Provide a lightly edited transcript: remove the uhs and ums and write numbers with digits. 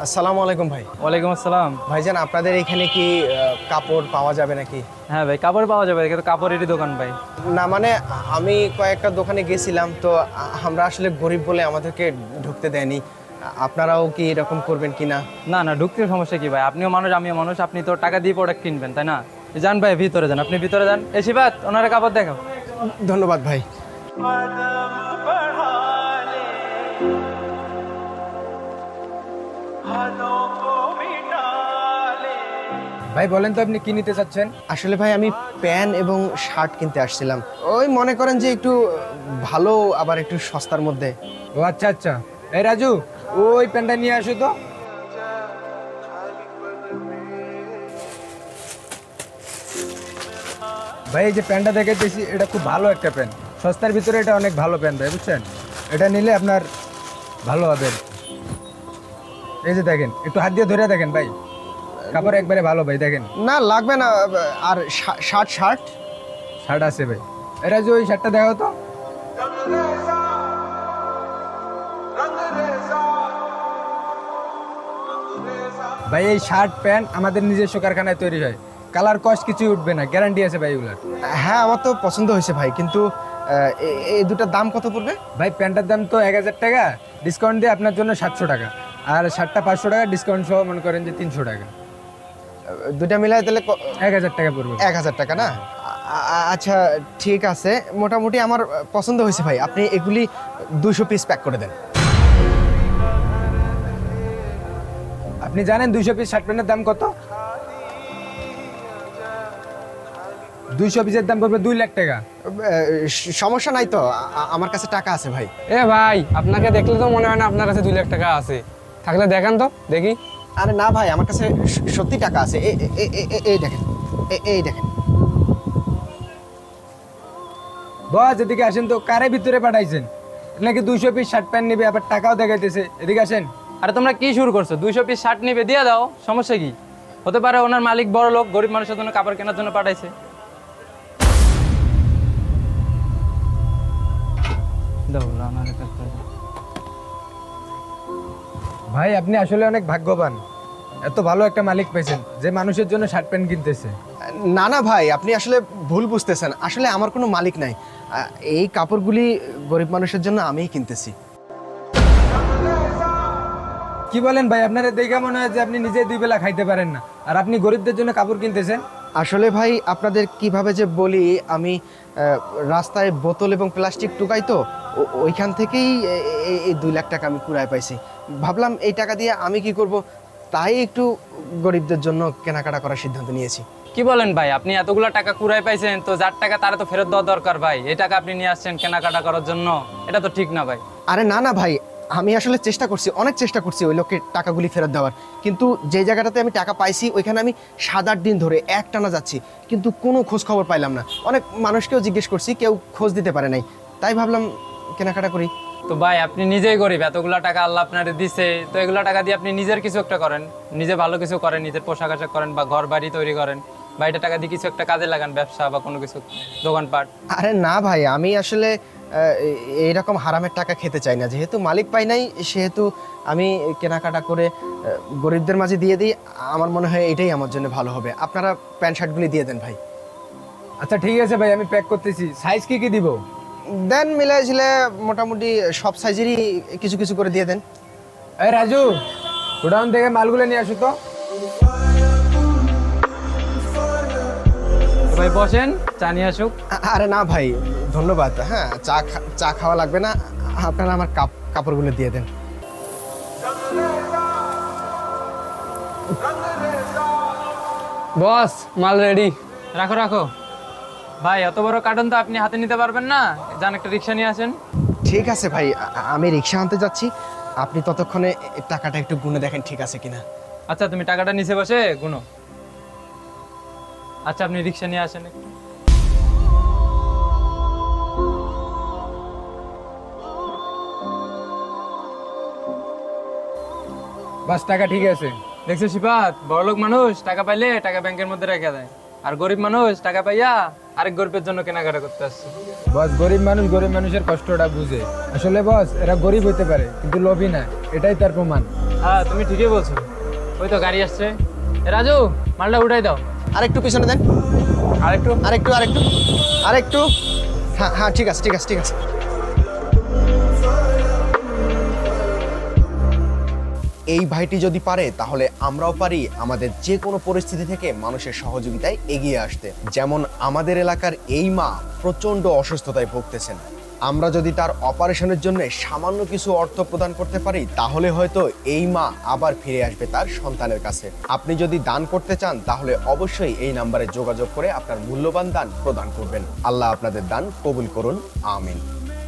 আসসালামু আলাইকুম ভাই। ওয়ালাইকুম আসসালাম। ভাইজান, আপনাদের এখানে কি কাপড় পাওয়া যাবে নাকি? হ্যাঁ ভাই, কাপড় পাওয়া যাবে, এটা তো কাপড়েরই দোকান ভাই। না মানে আমি কয়েকটা দোকানে গেছিলাম তো, আমরা আসলে গরিব বলে আমাদেরকে ঢুকতে দেয়নি। আপনারাও কি এরকম করবেন কিনা? না না, ঢুকতে সমস্যা কি ভাই? আপনিও মানুষ, আমিও মানুষ, আপনি তো টাকা দিয়ে প্রোডাক্ট কিনবেন তাই না? যান ভাই, ভিতরে যান, আপনি ভিতরে যান। শিবাত, ওনারা কাপড় দেখাও। ধন্যবাদ ভাই। ভাই বলেন তো আপনি কি নিতে চাচ্ছেন? আসলে ভাই আমি প্যান্ট এবং শার্ট কিনতে আসছিলাম, ওই মনে করেন যে একটু ভালো আবার একটু সস্তার মধ্যে। ও আচ্ছা আচ্ছা। এই রাজু, ওই প্যান্টটা নিয়ে আসো তো। ভাই এই যে প্যান্টটা দেখাইতেছি, এটা খুব ভালো একটা প্যান্ট, সস্তার ভিতরে এটা অনেক ভালো প্যান্ট ভাই, বুঝছেন? এটা নিলে আপনার ভালো হবে। এই যে দেখেন, একটু হাত দিয়ে ধরে দেখেন ভাই, কাপড় একবারে ভালো ভাই, দেখেন। না লাগবে না। আর শার্ট শার্ট শার্ট আছে ভাই। এই রাজু, ওই শার্টটা দেখাও তো। ভাই এই শার্ট প্যান্ট আমাদের নিজস্ব কারখানায় তৈরি হয়, কালার কস্ট কিছুই উঠবে না, গ্যারান্টি আছে ভাই এগুলার। হ্যাঁ আমার তো পছন্দ হয়েছে ভাই, কিন্তু এই দুটার দাম কত পড়বে? ভাই প্যান্টের দাম তো 1000 টাকা, ডিসকাউন্ট দিয়ে আপনার জন্য 700 টাকা, আর শার্টটা 500 টাকা, ডিসকাউন্ট সহ মনে করেন যে 300 টাকা। দুইটা মিলাই তাহলে 1000 টাকা পড়বে। 1000 টাকা না? আচ্ছা ঠিক আছে, মোটামুটি আমার পছন্দ হয়েছে ভাই। আপনি এগুলি 200 পিস প্যাক করে দেন। আপনি জানেন 200 পিস শার্ট প্যান্টের দাম কত? 200 পিসের দাম পড়বে 2 লাখ টাকা। সমস্যা নাই তো, আমার কাছে টাকা আছে ভাই। এ ভাই, আপনাকে দেখলে তো মনে হয় না আপনার কাছে 2 লাখ টাকা আছে। থাকলে দেখান তো দেখি। আরে না ভাই, আমার কাছে সত্যি টাকা আছে। এই দেখেন, এই দেখেন। বস এদিকে আসেন তো, কারে ভিতরে পাঠাইছেন? নাকি 200 পিস শার্ট প্যান্ট নিবে, আবার টাকাও দেখাইতেছে। এদিকে আসেন। আরে তোমরা কি শুরু করছো? 200 পিস শার্ট নিবে, দিয়ে দাও, সমস্যা কি? হতে পারে ওনার মালিক বড় লোক, গরিব মানুষের জন্য কাপড় কেনার জন্য পাঠাইছে। দাও না, ওনারে কাপড় দাও। ভাই আপনি আসলে অনেক ভাগ্যবান, এত ভালো একটা মালিক পেয়েছেন যে মানুষের জন্য শার্ট প্যান্ট কিনতেছে। না না ভাই, আপনি আসলে ভুল বুঝতেছেন। আসলে আমার কোনো মালিক নাই। এই কাপড়গুলি গরিব মানুষের জন্য আমিই কিনতেছি। কি বলেন ভাই? আপনারা দেখে মনে হয় যে আপনি নিজে 2 বেলা খাইতে পারেন না, আর আপনি গরিবদের জন্য কাপড় কিনতেছেন। আসলে ভাই আপনাদের কিভাবে যে বলি, আমি রাস্তায় বোতল এবং প্লাস্টিক টুকাই তো, ওইখান থেকেই এই 2 লাখ টাকা আমি কুড়ায় পাইছি। ভাবলাম এই টাকা দিয়ে আমি কি করব, তাই একটু গরিবদের জন্য কেনাকাটা করার সিদ্ধান্ত নিয়েছি। কি বলেন ভাই? আপনি এতগুলো টাকা কুড়াই পাইছেন, তো যার টাকা তারা তো ফেরত দেওয়া দরকার ভাই। এই টাকা আপনি নিয়ে আসছেন কেনাকাটা করার জন্য, এটা তো ঠিক না ভাই। আরে না না ভাই, আমি আসলে চেষ্টা করছি, অনেক চেষ্টা করছি ওই লোককে টাকাগুলি ফেরত দেওয়ার, কিন্তু যে জায়গাটাতে আমি টাকা পাইছি ওইখানে আমি 7-8 দিন ধরে একটানা যাচ্ছি, কিন্তু কোনো খোঁজ খবর পাইলাম না। অনেক মানুষকেও জিজ্ঞেস করছি, কেউ খোঁজ দিতে পারে নাই। তাই ভাবলাম কেনাকাটা করি। তো ভাই আপনি নিজেই গরিব, এতগুলা টাকা আল্লাহ আপনার দিছে, তো এগুলা টাকা দিয়ে আপনি নিজের কিছু একটা করেন, নিজে ভালো কিছু করেন, নিজের পোশাক আশাক করেন বা ঘর বাড়ি তৈরি করেন, বা এটা টাকা দিয়ে কিছু একটা কাজে লাগান, ব্যবসা বা কোনো কিছু, দোকানপাট। আরে না ভাই, আমি আসলে এইরকম হারামের টাকা খেতে চাই না। যেহেতু মালিক পাই নাই, সেহেতু আমি কেনাকাটা করে গরিবদের মাঝে দিয়ে দিই। আমার মনে হয় এটাই আমার জন্য ভালো হবে। আপনারা প্যান্ট শার্টগুলি দিয়ে দেন ভাই। আচ্ছা ঠিক আছে ভাই, আমি প্যাক করতেছি। সাইজ কি কি দিব? দেন মিলাই ঝিলে মোটামুটি সব সাইজেরই কিছু কিছু করে দিয়ে দেন। এই রাজু, গোডাউন থেকে মালগুলো নিয়ে আসো তো। তো ভাই বসেন, চা নিয়ে আসুক। আরে না ভাই, ধন্যবাদ। হ্যাঁ, চা খাওয়া লাগবে না, আপনারা আমার কাপড়গুলো দিয়ে দেন। বস, মাল রেডি। রাখো রাখো। ভাই এত বড় কার্টন তো আপনি হাতে নিতে পারবেন না, যান একটা রিক্সা নিয়ে আসেন। ঠিক আছে ভাই, আমি রিক্সা আনতে যাচ্ছি। আপনি ততক্ষণে টাকাটা একটু গুনে দেখেন ঠিক আছে কিনা। আচ্ছা তুমি টাকাটা নিচে বসে গুনো। আচ্ছা আপনি রিক্সা নিয়ে আসেন। বাস টাকা ঠিক আছে। দেখছো শিপাত, বড়লোক মানুষ টাকা পাইলে টাকা ব্যাংকের মধ্যে রেখে দেয়। আর গরিব মানুষ টাকা পাইয়া আরেক গরিবের জন্য কেনাকাটা করতে আসছে। বস, গরিব মানুষের কষ্টটা বুঝে। আসলে বস, এরা গরিব হইতে পারে কিন্তু লোভী না, এটাই তার প্রমাণ। হ্যাঁ তুমি ঠিকই বলছো। ওই তো গাড়ি আসছে। এ রাজু, মালটা উঠাই দাও। আরেকটু পিছনে দেন, আরেকটু। আরেকটু। হ্যাঁ হ্যাঁ, ঠিক আছে ঠিক আছে ঠিক আছে। এই ভাইটি যদি পারে তাহলে আমরাও পারি আমাদের যে কোনো পরিস্থিতি থেকে মানুষের সহযোগিতায় এগিয়ে আসতে। যেমন আমাদের এলাকার এই মা প্রচণ্ড অসুস্থতায় ভুগতেছেন, আমরা যদি তার অপারেশনের জন্য সামান্য কিছু অর্থ প্রদান করতে পারি তাহলে হয়তো এই মা আবার ফিরে আসবে তার সন্তানের কাছে। আপনি যদি দান করতে চান তাহলে অবশ্যই এই নাম্বারে যোগাযোগ করে আপনার মূল্যবান দান প্রদান করবেন। আল্লাহ আপনাদের দান কবুল করুন, আমিন।